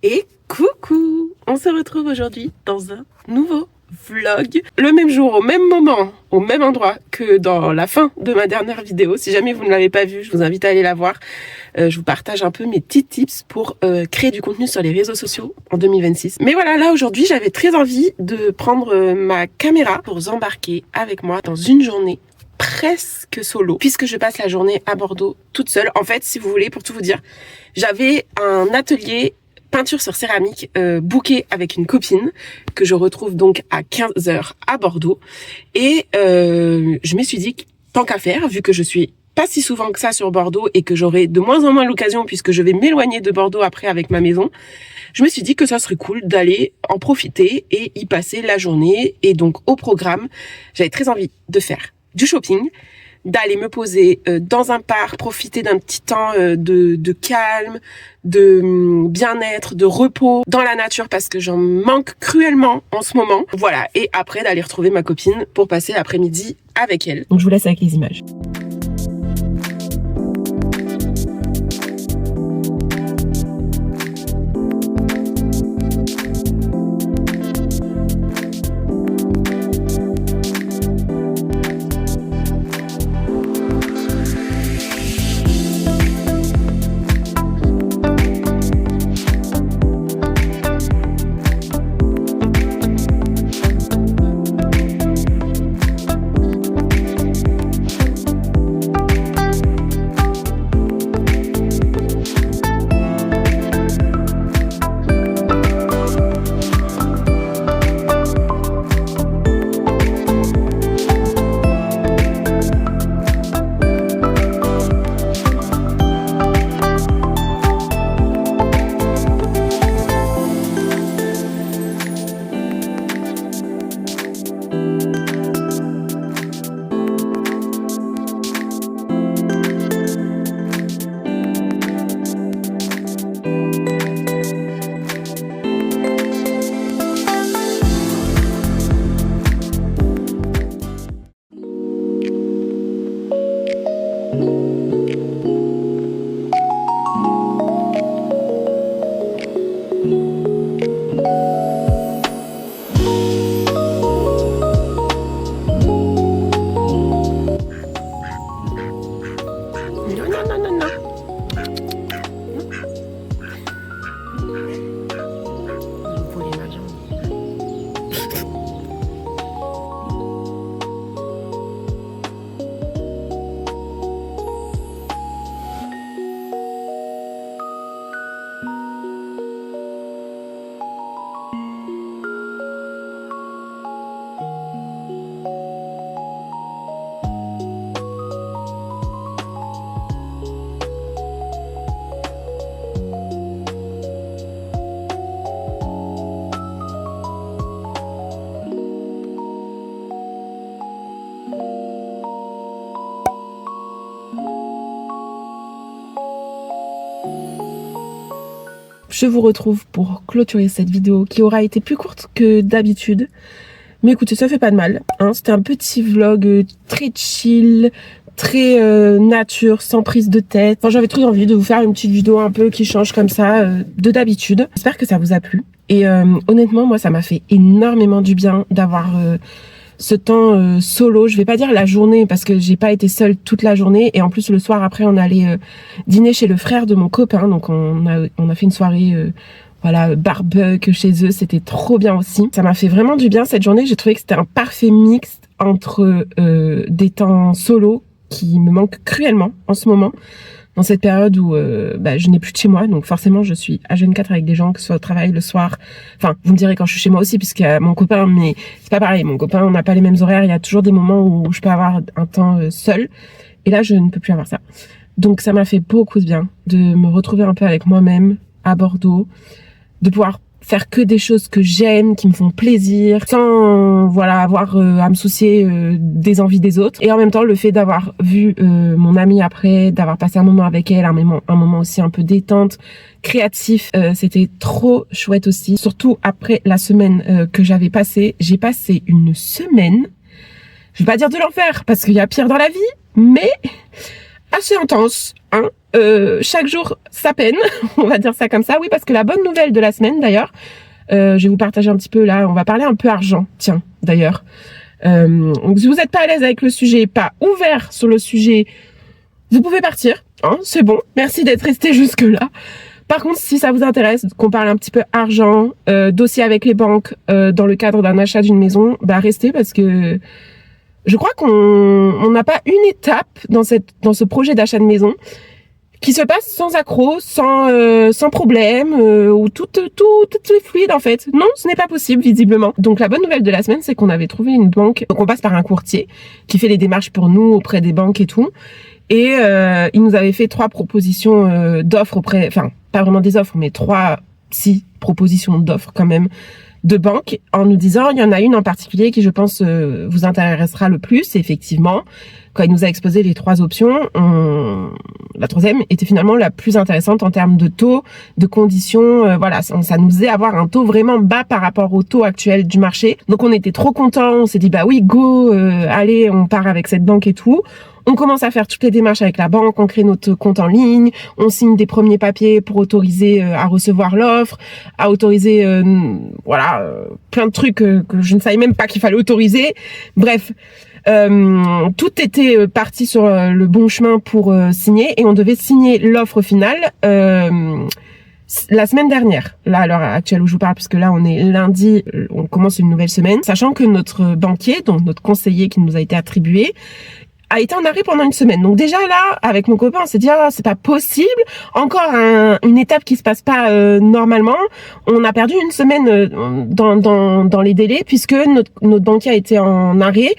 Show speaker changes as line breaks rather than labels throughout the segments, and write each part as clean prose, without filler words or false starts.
Et coucou! On se retrouve aujourd'hui dans un nouveau vlog. Le même jour, au même moment, au même endroit que dans la fin de ma dernière vidéo. Si jamais vous ne l'avez pas vue, je vous invite à aller la voir. Je vous partage un peu mes petits tips pour créer du contenu sur les réseaux sociaux en 2026. Mais voilà, là aujourd'hui, j'avais très envie de prendre ma caméra pour vous embarquer avec moi dans une journée presque solo, puisque je passe la journée à Bordeaux toute seule. En fait, si vous voulez, pour tout vous dire, j'avais un atelier peinture sur céramique booké avec une copine que je retrouve donc à 15h à Bordeaux. Et je me suis dit, tant qu'à faire, vu que je suis pas si souvent que ça sur Bordeaux et que j'aurai de moins en moins l'occasion puisque je vais m'éloigner de Bordeaux après avec ma maison, je me suis dit que ça serait cool d'aller en profiter et y passer la journée. Et donc au programme, j'avais très envie de faire du shopping, d'aller me poser dans un parc, profiter d'un petit temps de calme, de bien-être, de repos dans la nature parce que j'en manque cruellement en ce moment. Voilà, et après d'aller retrouver ma copine pour passer l'après-midi avec elle. Donc je vous laisse avec les images. Je vous retrouve pour clôturer cette vidéo qui aura été plus courte que d'habitude. Mais écoutez, ça fait pas de mal, hein. C'était un petit vlog très chill, très nature, sans prise de tête. Enfin, j'avais trop envie de vous faire une petite vidéo un peu qui change comme ça de d'habitude. J'espère que ça vous a plu. Et honnêtement, moi, ça m'a fait énormément du bien d'avoir ce temps solo. Je vais pas dire la journée parce que j'ai pas été seule toute la journée. Et en plus, le soir après, on allait dîner chez le frère de mon copain. Donc, on a fait une soirée... voilà, barbecue chez eux, c'était trop bien aussi. Ça m'a fait vraiment du bien cette journée. J'ai trouvé que c'était un parfait mix entre des temps solo qui me manquent cruellement en ce moment, dans cette période où je n'ai plus de chez moi. Donc forcément, je suis H24 avec des gens, que ce soit au travail, le soir. Enfin, vous me direz quand je suis chez moi aussi, puisqu'il y a mon copain, mais c'est pas pareil. Mon copain, on n'a pas les mêmes horaires. Il y a toujours des moments où je peux avoir un temps seul. Et là, je ne peux plus avoir ça. Donc ça m'a fait beaucoup de bien de me retrouver un peu avec moi-même à Bordeaux, de pouvoir faire que des choses que j'aime, qui me font plaisir, sans avoir à me soucier des envies des autres. Et en même temps, le fait d'avoir vu mon amie après, d'avoir passé un moment avec elle, un moment aussi un peu détente, créatif, c'était trop chouette aussi. Surtout après la semaine que j'avais passée. J'ai passé une semaine, je vais pas dire de l'enfer, parce qu'il y a pire dans la vie, mais assez intense, hein. Chaque jour sa peine, on va dire ça comme ça. Oui, parce que la bonne nouvelle de la semaine d'ailleurs, je vais vous partager un petit peu là, on va parler un peu argent, tiens, d'ailleurs. Donc si vous n'êtes pas à l'aise avec le sujet, pas ouvert sur le sujet, vous pouvez partir, hein, c'est bon. Merci d'être resté jusque là. Par contre, si ça vous intéresse qu'on parle un petit peu argent, dossier avec les banques, dans le cadre d'un achat d'une maison, bah restez, parce que je crois qu'on n'a pas une étape dans ce projet d'achat de maison qui se passe sans accroc, sans problème, où tout est fluide en fait. Non, ce n'est pas possible visiblement. Donc la bonne nouvelle de la semaine, c'est qu'on avait trouvé une banque. Donc on passe par un courtier qui fait les démarches pour nous auprès des banques et tout. Et il nous avait fait 3 propositions d'offres auprès, enfin pas vraiment des offres, mais 6 propositions d'offres quand même de banques, en nous disant il y en a une en particulier qui je pense vous intéressera le plus. Et effectivement, quand il nous a exposé les 3 options, la troisième était finalement la plus intéressante en termes de taux, de conditions. Voilà, ça nous faisait avoir un taux vraiment bas par rapport au taux actuel du marché. Donc on était trop contents, on s'est dit bah oui, go, allez, on part avec cette banque et tout. On commence à faire toutes les démarches avec la banque, on crée notre compte en ligne, on signe des premiers papiers pour autoriser à recevoir l'offre, à autoriser plein de trucs que je ne savais même pas qu'il fallait autoriser. Bref, tout était parti sur le bon chemin pour signer, et on devait signer l'offre finale la semaine dernière, là à l'heure actuelle où je vous parle, puisque là on est lundi, on commence une nouvelle semaine, sachant que notre banquier, donc notre conseiller qui nous a été attribué, a été en arrêt pendant une semaine. Donc déjà là, avec mon copain, on s'est dit c'est pas possible. Encore une étape qui se passe pas normalement. On a perdu une semaine dans les délais, puisque notre banquier a été en arrêt,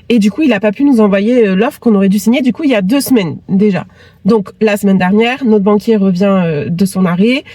et du coup il a pas pu nous envoyer l'offre qu'on aurait dû signer. Du coup il y a 2 semaines déjà. Donc la semaine dernière, notre banquier revient de son arrêt.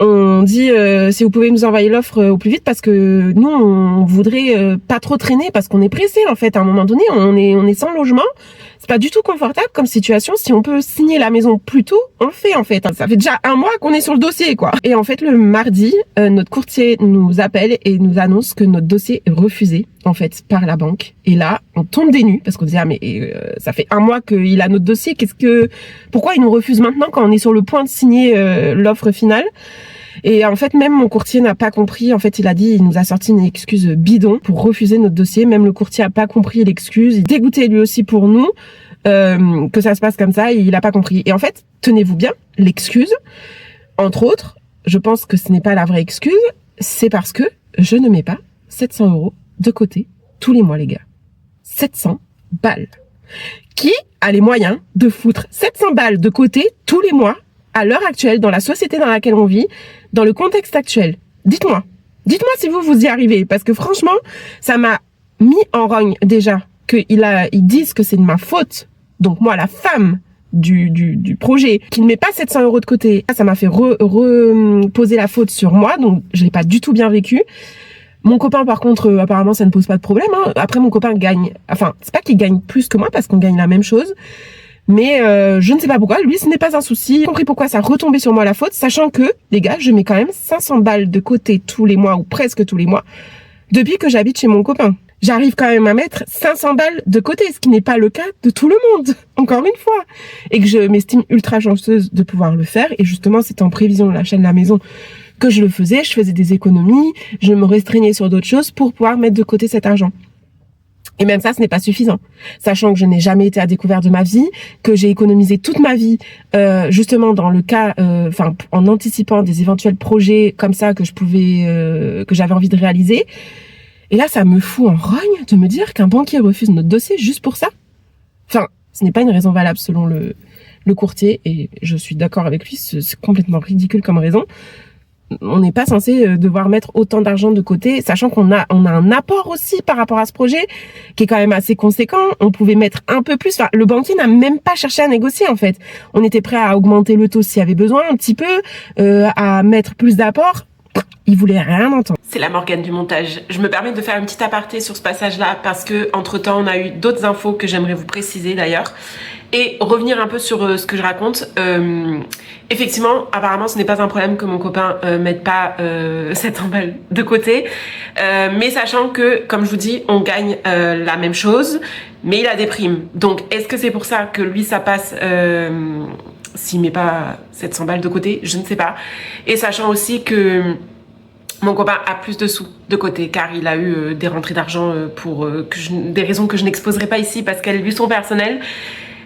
On dit si vous pouvez nous envoyer l'offre au plus vite, parce que nous on voudrait pas trop traîner, parce qu'on est pressé en fait. À un moment donné, on est sans logement, c'est pas du tout confortable comme situation. Si on peut signer la maison plus tôt, on le fait en fait. Ça fait déjà 1 mois qu'on est sur le dossier quoi. Et en fait le mardi, notre courtier nous appelle et nous annonce que notre dossier est refusé en fait par la banque. Et là on tombe des nues, parce qu'on se dit ça fait 1 mois qu'il a notre dossier, pourquoi il nous refuse maintenant quand on est sur le point de signer l'offre finale? Et en fait, même mon courtier n'a pas compris. En fait, il nous a sorti une excuse bidon pour refuser notre dossier. Même le courtier a pas compris l'excuse. Il est dégoûté lui aussi pour nous que ça se passe comme ça. Et il a pas compris. Et en fait, tenez-vous bien, l'excuse, entre autres, je pense que ce n'est pas la vraie excuse. C'est parce que je ne mets pas 700 € de côté tous les mois, les gars. 700 balles. Qui a les moyens de foutre 700 balles de côté tous les mois à l'heure actuelle, dans la société dans laquelle on vit, dans le contexte actuel? Dites-moi si vous y arrivez, parce que franchement, ça m'a mis en rogne déjà qu'ils disent que c'est de ma faute. Donc moi, la femme du projet, qui ne met pas 700 € de côté, ça m'a fait reposer la faute sur moi, donc je l'ai pas du tout bien vécu. Mon copain, par contre, apparemment, ça ne pose pas de problème, hein. Après, mon copain gagne, enfin, c'est pas qu'il gagne plus que moi, parce qu'on gagne la même chose. Mais je ne sais pas pourquoi, lui ce n'est pas un souci. J'ai compris pourquoi ça retombait sur moi la faute, sachant que, les gars, je mets quand même 500 balles de côté tous les mois, ou presque tous les mois, depuis que j'habite chez mon copain. J'arrive quand même à mettre 500 balles de côté, ce qui n'est pas le cas de tout le monde, encore une fois. Et que je m'estime ultra chanceuse de pouvoir le faire. Et justement, c'était en prévision de l'achat de la maison que je le faisais. Je faisais des économies, je me restreignais sur d'autres choses pour pouvoir mettre de côté cet argent. Et même ça, ce n'est pas suffisant. Sachant que je n'ai jamais été à découvert de ma vie, que j'ai économisé toute ma vie, justement dans le cas, en anticipant des éventuels projets comme ça que j'avais envie de réaliser. Et là, ça me fout en rogne de me dire qu'un banquier refuse notre dossier juste pour ça. Enfin, ce n'est pas une raison valable selon le courtier, et je suis d'accord avec lui, c'est complètement ridicule comme raison. On n'est pas censé devoir mettre autant d'argent de côté, sachant qu'on a un apport aussi par rapport à ce projet qui est quand même assez conséquent. On pouvait mettre un peu plus. Enfin, le banquier n'a même pas cherché à négocier en fait. On était prêt à augmenter le taux s'il y avait besoin un petit peu, à mettre plus d'apport. Il voulait rien entendre. C'est la Morgane du montage. Je me permets de faire une petite aparté sur ce passage-là parce que entre-temps, on a eu d'autres infos que j'aimerais vous préciser d'ailleurs. Et revenir un peu sur ce que je raconte, effectivement, apparemment ce n'est pas un problème que mon copain mette pas 700 balles de côté, mais sachant que, comme je vous dis, on gagne la même chose, mais il a des primes. Donc est-ce que c'est pour ça que lui ça passe s'il met pas 700 balles de côté? Je ne sais pas. Et sachant aussi que mon copain a plus de sous de côté car il a eu des rentrées d'argent pour des raisons que je n'exposerai pas ici parce qu'elles lui sont personnelles.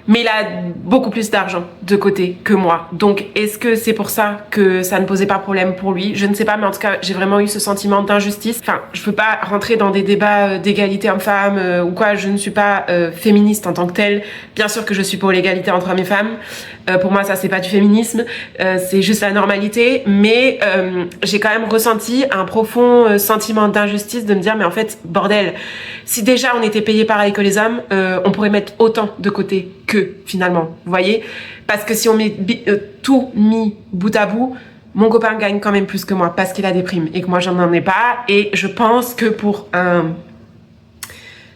Mais il a beaucoup plus d'argent de côté que moi. Donc, est-ce que c'est pour ça que ça ne posait pas problème pour lui? Je ne sais pas, mais en tout cas, j'ai vraiment eu ce sentiment d'injustice. Enfin, je peux pas rentrer dans des débats d'égalité homme-femme ou quoi. Je ne suis pas féministe en tant que telle. Bien sûr que je suis pour l'égalité entre hommes et femmes. Pour moi, ça, c'est pas du féminisme. C'est juste la normalité. Mais j'ai quand même ressenti un profond sentiment d'injustice de me dire, mais en fait, bordel, si déjà on était payé pareil que les hommes, on pourrait mettre autant de côté que finalement, vous voyez, parce que si on met tout mis bout à bout, mon copain gagne quand même plus que moi parce qu'il a des primes et que moi j'en ai pas. Et je pense que pour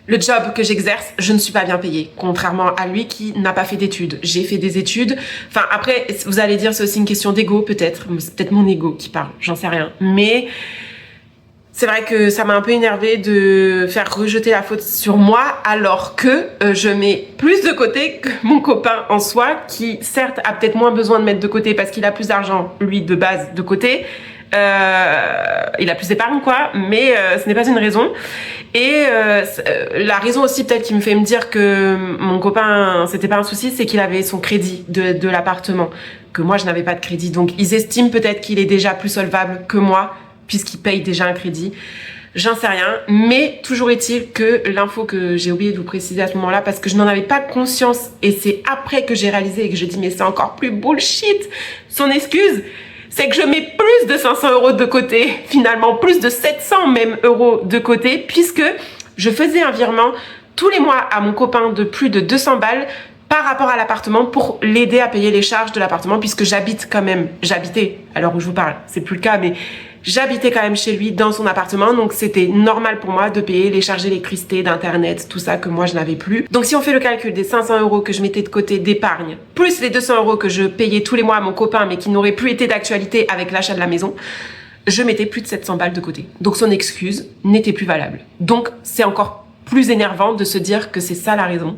le job que j'exerce, je ne suis pas bien payée, contrairement à lui qui n'a pas fait d'études. J'ai fait des études. Enfin, après, vous allez dire c'est aussi une question d'ego peut-être. C'est peut-être mon ego qui parle, j'en sais rien. Mais c'est vrai que ça m'a un peu énervée de faire rejeter la faute sur moi alors que je mets plus de côté que mon copain en soi qui certes a peut-être moins besoin de mettre de côté parce qu'il a plus d'argent lui de base de côté. Il a plus d'épargne quoi, mais ce n'est pas une raison. Et la raison aussi peut-être qui me fait me dire que mon copain c'était pas un souci, c'est qu'il avait son crédit de l'appartement, que moi je n'avais pas de crédit. Donc ils estiment peut-être qu'il est déjà plus solvable que moi puisqu'il paye déjà un crédit. J'en sais rien, mais toujours est-il que l'info que j'ai oublié de vous préciser à ce moment-là, parce que je n'en avais pas conscience, et c'est après que j'ai réalisé et que je dis mais c'est encore plus bullshit, son excuse, c'est que je mets plus de 500 € de côté, finalement plus de 700 même euros de côté, puisque je faisais un virement tous les mois à mon copain de plus de 200 balles par rapport à l'appartement pour l'aider à payer les charges de l'appartement, puisque j'habitais à l'heure où je vous parle, c'est plus le cas, mais j'habitais quand même chez lui dans son appartement, donc c'était normal pour moi de payer les charges d'électricité, d'internet, tout ça que moi je n'avais plus. Donc si on fait le calcul des 500 € que je mettais de côté d'épargne, plus les 200 € que je payais tous les mois à mon copain, mais qui n'auraient plus été d'actualité avec l'achat de la maison, je mettais plus de 700 balles de côté. Donc son excuse n'était plus valable. Donc c'est encore plus énervant de se dire que c'est ça la raison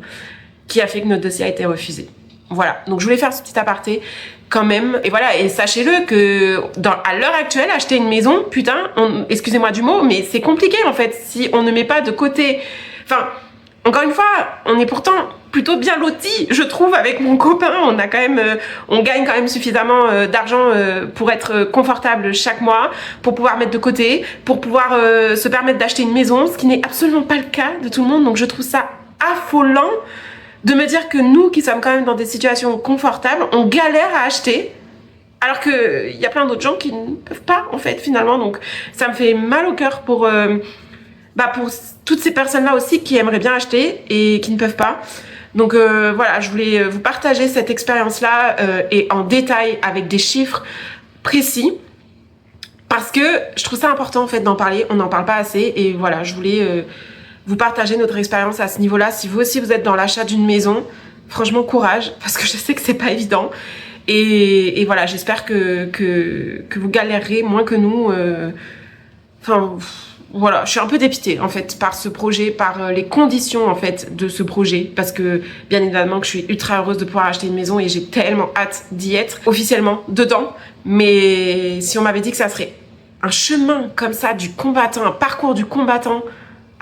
qui a fait que notre dossier a été refusé. Voilà, donc je voulais faire ce petit aparté quand même. Et voilà, et sachez-le que à l'heure actuelle, acheter une maison, putain, excusez-moi du mot, mais c'est compliqué en fait. Si on ne met pas de côté... Enfin, encore une fois, on est pourtant plutôt bien lotis, je trouve, avec mon copain. On a quand même, on gagne quand même suffisamment d'argent pour être confortable chaque mois, pour pouvoir mettre de côté, pour pouvoir se permettre d'acheter une maison, ce qui n'est absolument pas le cas de tout le monde. Donc je trouve ça affolant de me dire que nous, qui sommes quand même dans des situations confortables, on galère à acheter, alors qu'il y a plein d'autres gens qui ne peuvent pas, en fait, finalement. Donc, ça me fait mal au cœur pour toutes ces personnes-là aussi qui aimeraient bien acheter et qui ne peuvent pas. Donc, voilà, je voulais vous partager cette expérience-là et en détail avec des chiffres précis. Parce que je trouve ça important, en fait, d'en parler. On n'en parle pas assez. Et voilà, je voulais... vous partagez notre expérience à ce niveau-là. Si vous aussi vous êtes dans l'achat d'une maison, franchement courage, parce que je sais que c'est pas évident. Et voilà, j'espère que vous galérerez moins que nous. Enfin, voilà, je suis un peu dépitée en fait par ce projet, par les conditions en fait de ce projet, parce que bien évidemment que je suis ultra heureuse de pouvoir acheter une maison et j'ai tellement hâte d'y être officiellement dedans. Mais si on m'avait dit que ça serait un chemin comme ça du combattant, un parcours du combattant,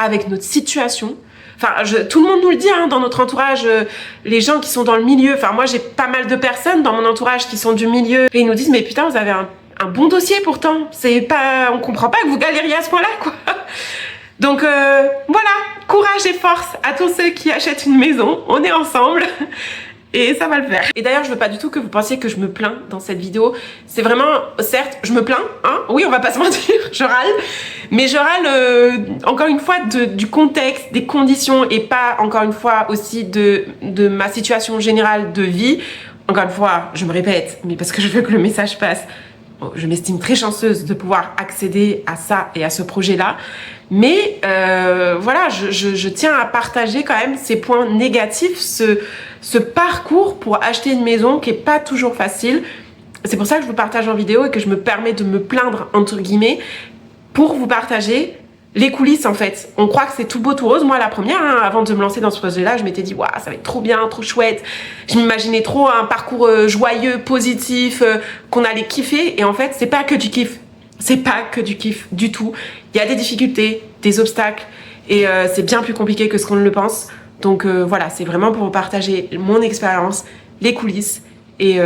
avec notre situation, enfin tout le monde nous le dit hein, dans notre entourage, les gens qui sont dans le milieu, enfin moi j'ai pas mal de personnes dans mon entourage qui sont du milieu et ils nous disent mais putain vous avez un bon dossier pourtant, c'est pas, on comprend pas que vous galériez à ce point là quoi. Donc voilà, courage et force à tous ceux qui achètent une maison, on est ensemble. Et ça va le faire. Et d'ailleurs, je veux pas du tout que vous pensiez que je me plains dans cette vidéo. C'est vraiment, certes, je me plains, hein. Oui, on va pas se mentir, je râle. Mais je râle, encore une fois, du contexte, des conditions et pas, encore une fois, aussi de ma situation générale de vie. Encore une fois, je me répète, mais parce que je veux que le message passe. Je m'estime très chanceuse de pouvoir accéder à ça et à ce projet-là. Mais voilà, je tiens à partager quand même ces points négatifs, ce parcours pour acheter une maison qui est pas toujours facile. C'est pour ça que je vous partage en vidéo et que je me permets de me plaindre entre guillemets pour vous partager les coulisses en fait. On croit que c'est tout beau tout rose. Moi la première, hein, avant de me lancer dans ce projet-là, je m'étais dit waouh, ça va être trop bien, trop chouette. Je m'imaginais trop un parcours joyeux, positif, qu'on allait kiffer. Et en fait, c'est pas que du kiff. C'est pas que du kiff du tout. Il y a des difficultés, des obstacles et c'est bien plus compliqué que ce qu'on ne le pense. Donc voilà, c'est vraiment pour vous partager mon expérience, les coulisses et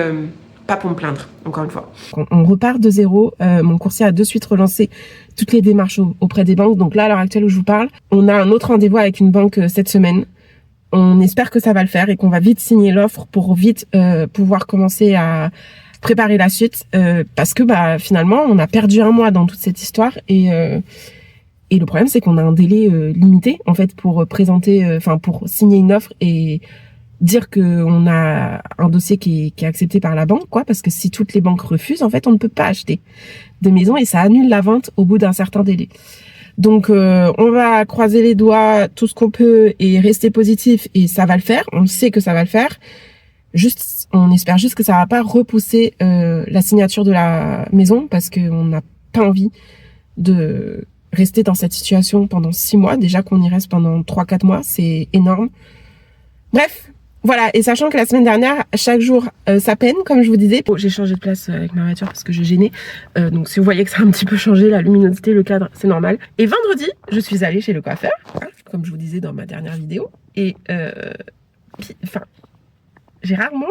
pas pour me plaindre, encore une fois. On repart de zéro. Mon courtier a de suite relancé toutes les démarches auprès des banques. Donc là, à l'heure actuelle où je vous parle, on a un autre rendez-vous avec une banque cette semaine. On espère que ça va le faire et qu'on va vite signer l'offre pour vite pouvoir commencer à préparer la suite. Parce que finalement, on a perdu un mois dans toute cette histoire et le problème, c'est qu'on a un délai limité en fait pour présenter, pour signer une offre et dire qu'on a un dossier qui est accepté par la banque, quoi, parce que si toutes les banques refusent, en fait, on ne peut pas acheter de maison et ça annule la vente au bout d'un certain délai. Donc, on va croiser les doigts tout ce qu'on peut et rester positif et ça va le faire. On sait que ça va le faire. Juste, on espère juste que ça va pas repousser la signature de la maison parce qu'on n'a pas envie de rester dans cette situation pendant 6 mois. Déjà qu'on y reste pendant 3-4 mois, c'est énorme. Bref. Voilà, et sachant que la semaine dernière, chaque jour, ça peine, comme je vous disais. J'ai changé de place avec ma voiture parce que je gênais. Donc si vous voyez que ça a un petit peu changé, la luminosité, le cadre, c'est normal. Et vendredi, je suis allée chez le coiffeur, hein, comme je vous disais dans ma dernière vidéo. Et, j'ai rarement,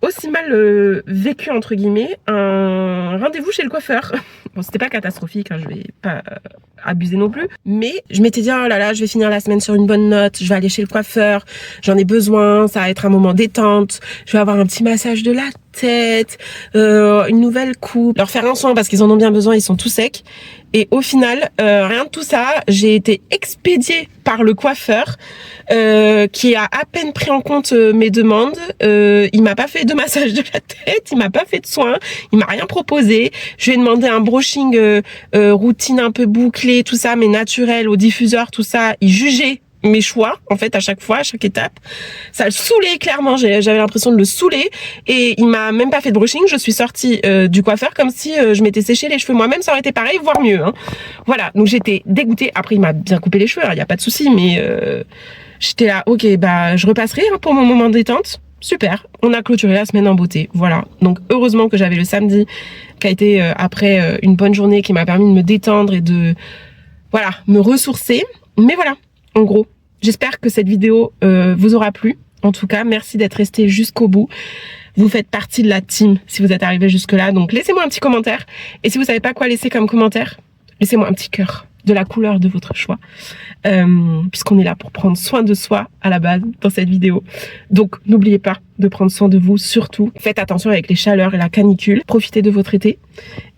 aussi mal vécu, entre guillemets, un rendez-vous chez le coiffeur. Bon, c'était pas catastrophique, hein, je vais pas abuser non plus. Mais je m'étais dit, oh là là, je vais finir la semaine sur une bonne note, je vais aller chez le coiffeur, j'en ai besoin, ça va être un moment détente, je vais avoir un petit massage de la tête, une nouvelle coupe, leur faire un soin parce qu'ils en ont bien besoin, ils sont tout secs. Et au final, rien de tout ça, j'ai été expédiée par le coiffeur qui a à peine pris en compte mes demandes. Il m'a pas fait de massage de la tête, il m'a pas fait de soins, il m'a rien proposé. Je lui ai demandé un brushing routine un peu bouclé, tout ça, mais naturel, au diffuseur, tout ça. Il jugeait mes choix, en fait, à chaque fois, à chaque étape. Ça le saoulait, clairement. J'avais l'impression de le saouler. Et il m'a même pas fait de brushing. Je suis sortie du coiffeur comme si je m'étais séché les cheveux moi-même. Ça aurait été pareil, voire mieux. Hein. Voilà. Donc, j'étais dégoûtée. Après, il m'a bien coupé les cheveux. Il n'y a pas de souci. Mais j'étais là, ok, je repasserai hein, pour mon moment de détente. Super. On a clôturé la semaine en beauté. Voilà. Donc, heureusement que j'avais le samedi qui a été après une bonne journée qui m'a permis de me détendre et de, voilà, me ressourcer. Mais voilà. En gros, j'espère que cette vidéo vous aura plu. En tout cas, merci d'être resté jusqu'au bout. Vous faites partie de la team si vous êtes arrivé jusque-là. Donc, laissez-moi un petit commentaire. Et si vous savez pas quoi laisser comme commentaire, laissez-moi un petit cœur de la couleur de votre choix. Puisqu'on est là pour prendre soin de soi à la base dans cette vidéo. Donc, n'oubliez pas de prendre soin de vous. Surtout, faites attention avec les chaleurs et la canicule. Profitez de votre été.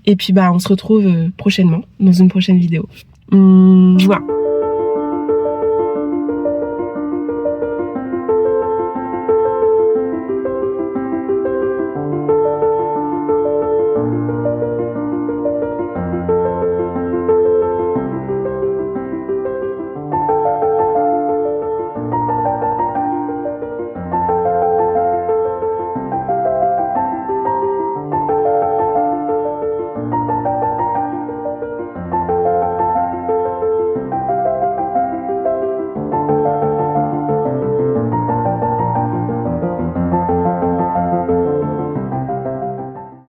Et puis, on se retrouve prochainement dans une prochaine vidéo. Mouah.